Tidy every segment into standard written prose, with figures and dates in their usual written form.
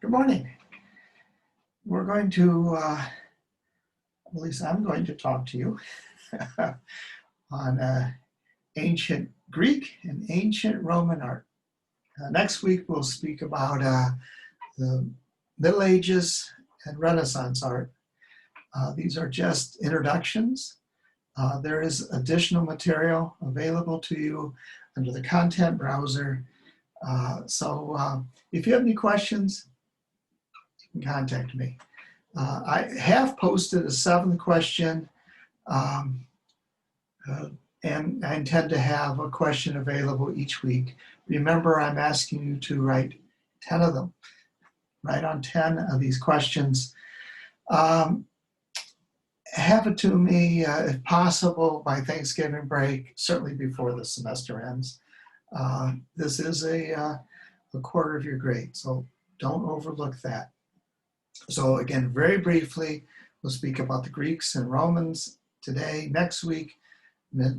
Good morning. We're going to, at least I'm going to talk to you on ancient Greek and ancient Roman art. Next week, we'll speak about the Middle Ages and Renaissance art. These are just introductions. There is additional material available to you under the content browser. So if you have any questions, you can contact me. I have posted a 7th question, and I intend to have a question available each week. Remember, I'm asking you to write 10 of them. Write on 10 of these questions. Have it to me, if possible, by Thanksgiving break, certainly before the semester ends. This is a quarter of your grade, so don't overlook that. So again, very briefly, we'll speak about the Greeks and Romans today. Next week, I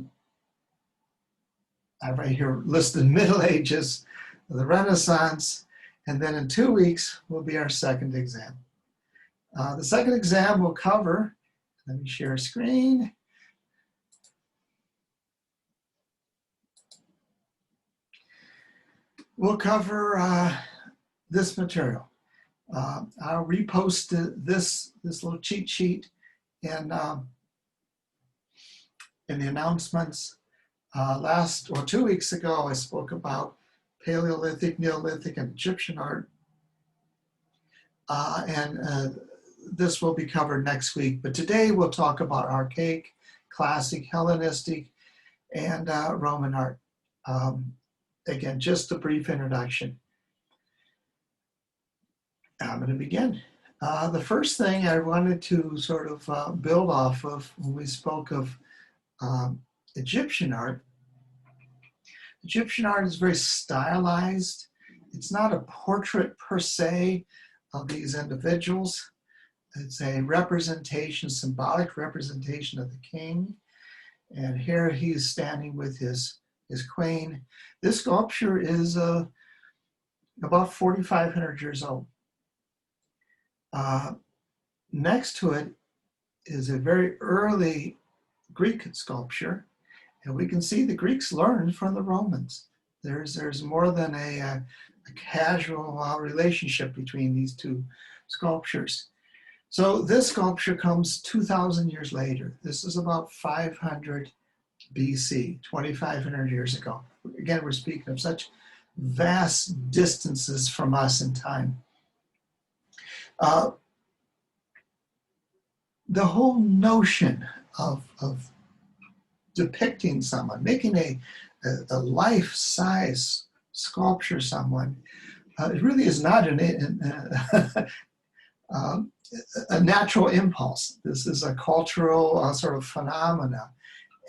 have right here listed Middle Ages, the Renaissance, and then in 2 weeks will be our second exam. The second exam will cover, let me share a screen. We'll cover this material. I'll repost this little cheat sheet in the announcements. 2 weeks ago, I spoke about Paleolithic, Neolithic, and Egyptian art. This will be covered next week. But today we'll talk about archaic, classic, Hellenistic, and Roman art. Again, just a brief introduction. I'm going to begin. The first thing I wanted to sort of build off of when we spoke of Egyptian art. Egyptian art is very stylized. It's not a portrait per se of these individuals. It's a representation, symbolic representation of the king. And here he's standing with his queen. This sculpture is about 4,500 years old. Next to it is a very early Greek sculpture, and we can see the Greeks learned from the Romans. There's more than a casual relationship between these two sculptures. So this sculpture comes 2,000 years later. This is about 500 BC, 2,500 years ago. Again, we're speaking of such vast distances from us in time. The whole notion of depicting someone, making a life-size sculpture of someone, it really is not a natural impulse. This is a cultural sort of phenomena.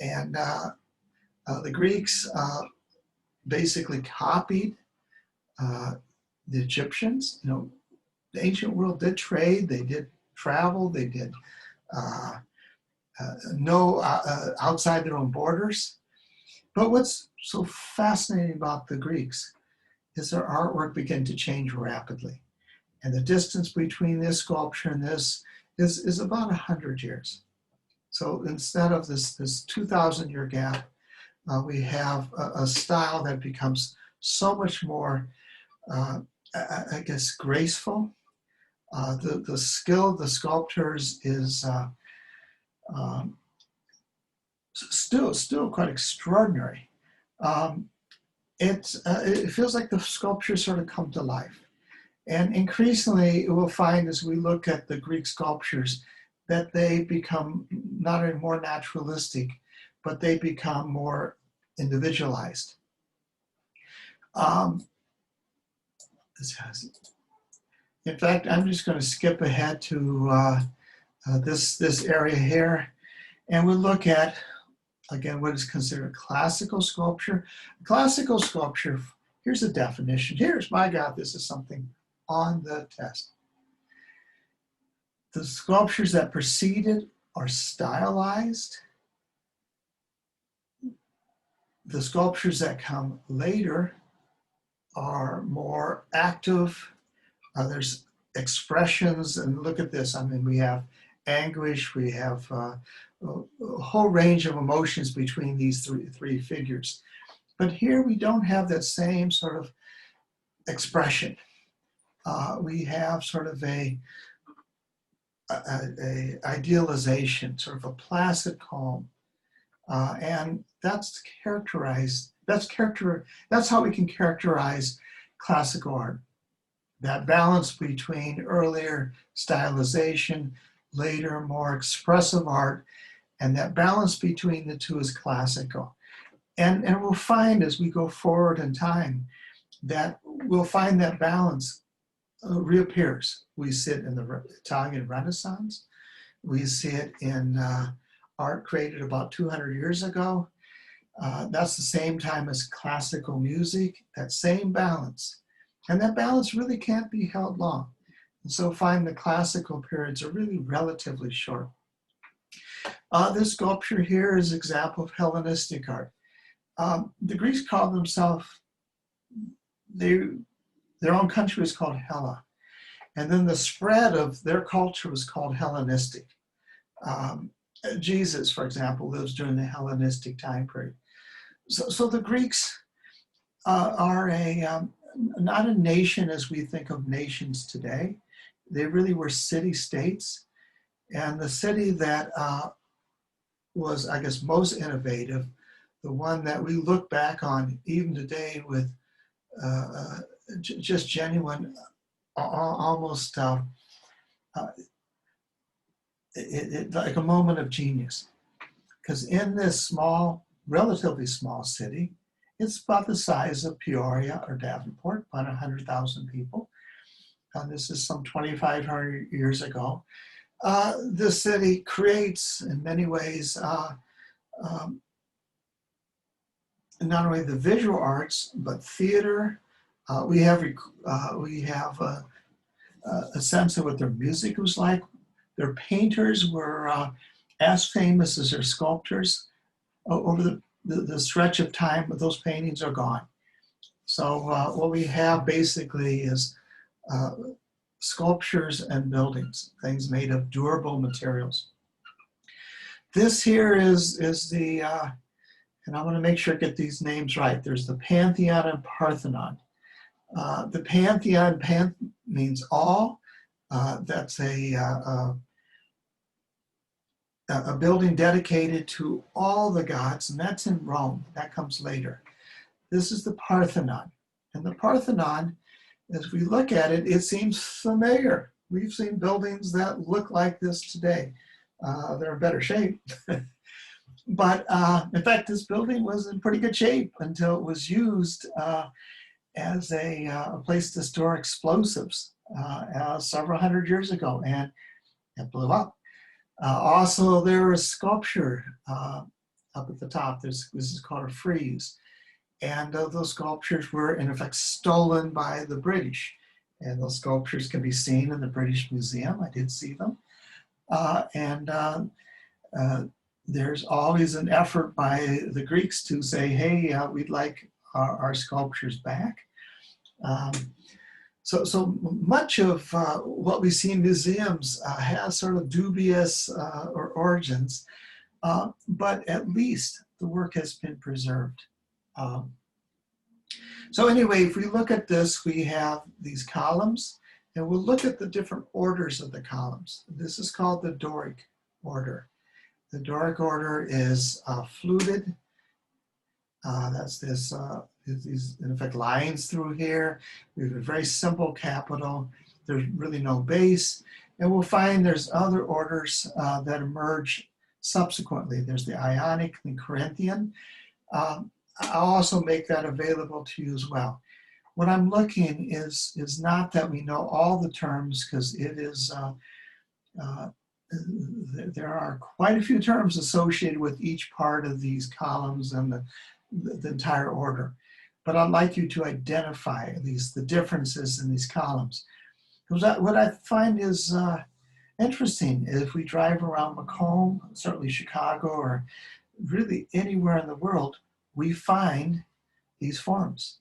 And the Greeks basically copied the Egyptians. You know, the ancient world did trade, they did travel, they did outside their own borders. But what's so fascinating about the Greeks is their artwork began to change rapidly. And the distance between this sculpture and this is about 100 years. So instead of this 2,000-year gap, we have a style that becomes so much more, I guess, graceful. The skill of the sculptors is still quite extraordinary. It feels like the sculptures sort of come to life. And increasingly, we'll find as we look at the Greek sculptures that they become not only more naturalistic, but they become more individualized. In fact, I'm just going to skip ahead to this area here, and we'll look at, again, what is considered classical sculpture. Classical sculpture, here's the definition. Here's, my God, this is something on the test. The sculptures that preceded are stylized. The sculptures that come later are more active, There's expressions, and look at this. I mean, we have anguish, we have a whole range of emotions between these three figures. But here we don't have that same sort of expression. We have sort of a idealization, sort of a placid calm, and that's how we can characterize classical art. That balance between earlier stylization, later more expressive art, and that balance between the two is classical. And we'll find as we go forward in time that we'll find that balance reappears. We see it in the Italian Renaissance. We see it in art created about 200 years ago. That's the same time as classical music, that same balance. And that balance really can't be held long. And so find the classical periods are really relatively short. This sculpture here is an example of Hellenistic art. The Greeks called themselves, their own country was called Hella. And then the spread of their culture was called Hellenistic. Jesus, for example, lives during the Hellenistic time period. So the Greeks are not a nation as we think of nations today. They really were city-states. And the city that was, I guess, most innovative, the one that we look back on even today with just genuine, almost like a moment of genius. Because in this small, relatively small city, it's about the size of Peoria or Davenport, about 100,000 people. This is some 2,500 years ago. The city creates, in many ways, not only the visual arts, but theater. We have a sense of what their music was like. Their painters were as famous as their sculptors. Over the stretch of time, but those paintings are gone. So what we have basically is sculptures and buildings, things made of durable materials. This here is the, and I want to make sure I get these names right. There's the Pantheon and Parthenon. The Pantheon, means all. That's a building dedicated to all the gods, and that's in Rome. That comes later. This is the Parthenon. And the Parthenon, as we look at it, it seems familiar. We've seen buildings that look like this today. They're in better shape. But in fact, this building was in pretty good shape until it was used as a place to store explosives several hundred years ago, and it blew up. Also, there is sculpture up at the top. This is called a frieze. And those sculptures were, in effect, stolen by the British. And those sculptures can be seen in the British Museum. I did see them. There's always an effort by the Greeks to say, hey, we'd like our sculptures back. So much of what we see in museums has sort of dubious origins, but at least the work has been preserved. So anyway, if we look at this, we have these columns, and we'll look at the different orders of the columns. This is called the Doric order. The Doric order is fluted. That's these, in effect, lines through here. We have a very simple capital. There's really no base. And we'll find there's other orders that emerge subsequently. There's the Ionic and Corinthian. I'll also make that available to you as well. What I'm looking is not that we know all the terms, because it is, there are quite a few terms associated with each part of these columns and the entire order. But I'd like you to identify at least the differences in these columns. Because what I find is interesting, if we drive around Macomb, certainly Chicago, or really anywhere in the world, we find these forms.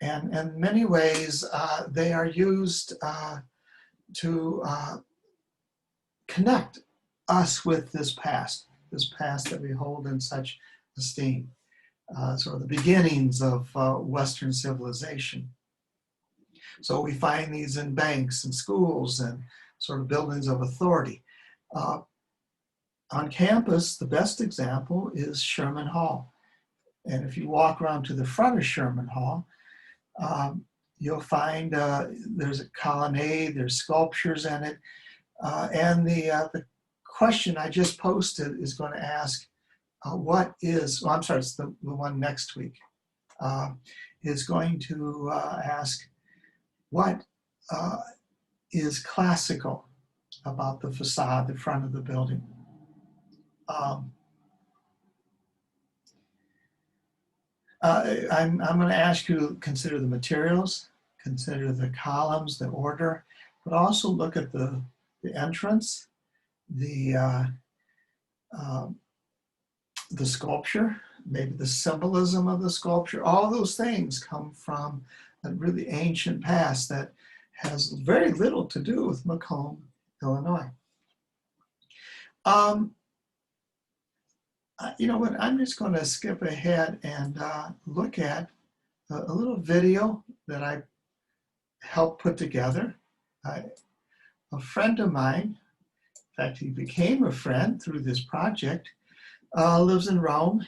And in many ways, they are used to connect us with this past that we hold in such esteem. Sort of the beginnings of Western civilization. So we find these in banks and schools and sort of buildings of authority. On campus, the best example is Sherman Hall. And if you walk around to the front of Sherman Hall, you'll find there's a colonnade, there's sculptures in it. And the question I just posted is going to ask, what is, well, I'm sorry, it's the one next week, is going to ask, what is classical about the facade, the front of the building? I'm going to ask you to consider the materials, consider the columns, the order, but also look at the entrance, the sculpture, maybe the symbolism of the sculpture. All those things come from a really ancient past that has very little to do with Macomb, Illinois. You know what, I'm just going to skip ahead and look at a little video that I helped put together. A friend of mine, in fact, he became a friend through this project, lives in Rome,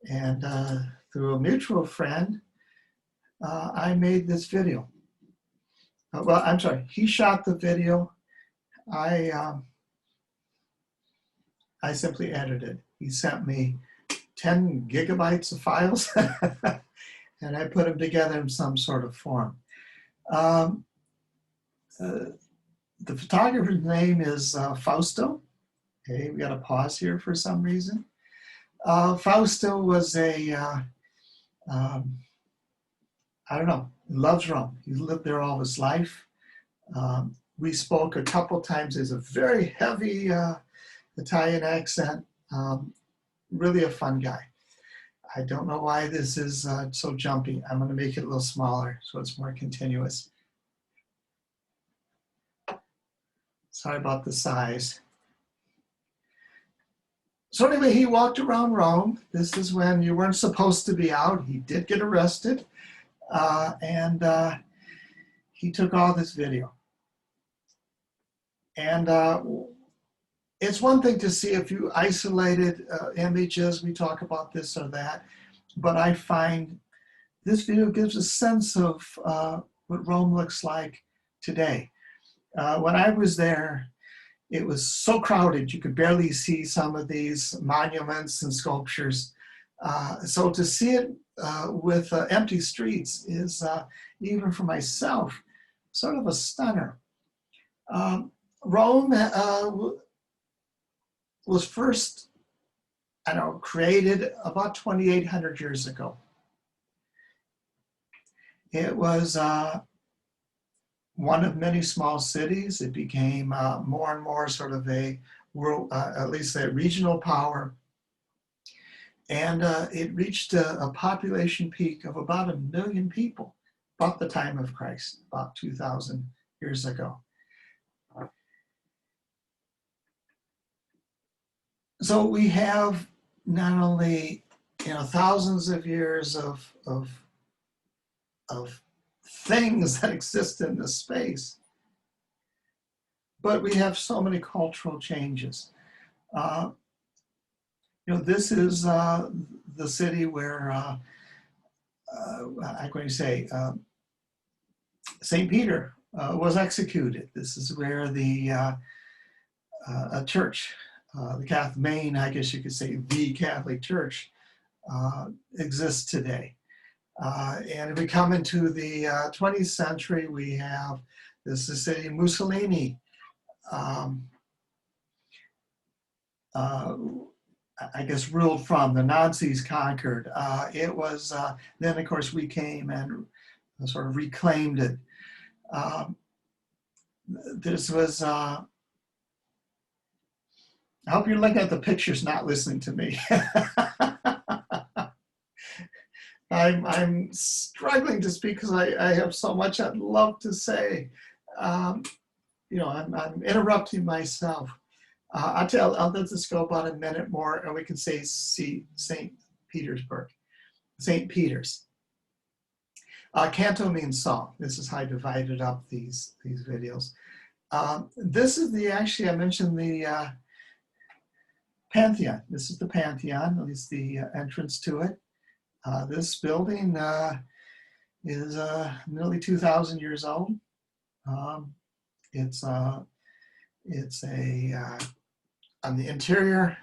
and through a mutual friend, I made this video. Well, I'm sorry, he shot the video. I simply edited. He sent me 10 gigabytes of files, and I put them together in some sort of form. The photographer's name is Fausto. Okay, we got to pause here for some reason. Fausto was a, I don't know, he loves Rome. He lived there all his life. We spoke a couple times. There's a very heavy Italian accent. Really a fun guy. I don't know why this is so jumpy. I'm going to make it a little smaller so it's more continuous. Sorry about the size. So anyway, he walked around Rome. This is when you weren't supposed to be out. He did get arrested. And he took all this video. And it's one thing to see a few isolated images. We talk about this or that. But I find this video gives a sense of what Rome looks like today. When I was there, it was so crowded, you could barely see some of these monuments and sculptures. So to see it with empty streets is, even for myself, sort of a stunner. Rome was first, I don't know, created about 2,800 years ago. It was one of many small cities. It became more and more sort of a world, at least a regional power. And it reached a population peak of about 1 million people, about the time of Christ, about 2,000 years ago. So we have not only, you know, thousands of years of things that exist in this space, but we have so many cultural changes. You know, this is the city where I'm going to say St. Peter was executed. This is where the a church, the Catholic main, I guess you could say, the Catholic Church exists today. And if we come into the 20th century, we have this is the city Mussolini. I guess ruled from, the Nazis conquered. It was, then of course we came and sort of reclaimed it. This was, I hope you're looking at the pictures, not listening to me. I'm struggling to speak because I have so much I'd love to say. You know, I'm interrupting myself. I'll let this go about a minute more, and we can say St. Petersburg, St. Peter's. Canto means song. This is how I divided up these videos. This is actually I mentioned the Pantheon. This is the Pantheon, at least the entrance to it. This building is nearly 2,000 years old. It's a on the interior.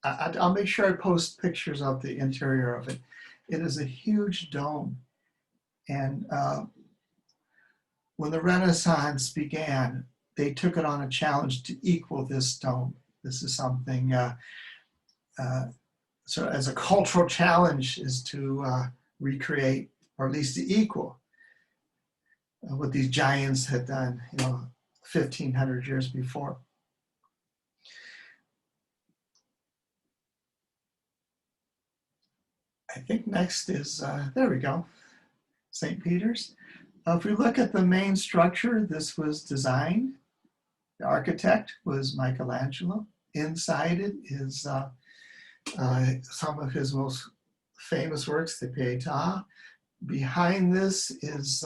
I'll make sure I post pictures of the interior of it. It is a huge dome, and when the Renaissance began, they took it on a challenge to equal this dome. This is something, so as a cultural challenge, is to recreate, or at least to equal what these giants had done, 1,500 years before. I think next is, there we go, St. Peter's. If we look at the main structure, this was designed. The architect was Michelangelo. Inside it is some of his most famous works, the Pietà. Behind this is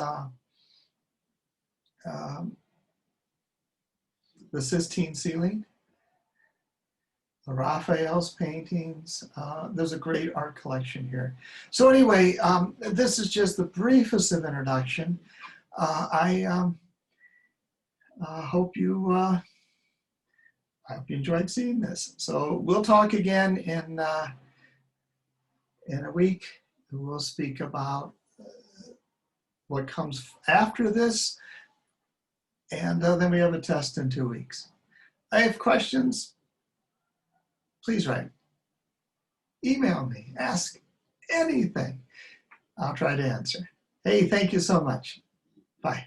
the Sistine ceiling, the Raphael's paintings. There's a great art collection here. So anyway, this is just the briefest of introduction. I hope you enjoyed seeing this. So we'll talk again in a week. We'll speak about what comes after this, and then we have a test in 2 weeks. I have questions. Please write. Email me. Ask anything. I'll try to answer. Hey, thank you so much. Bye.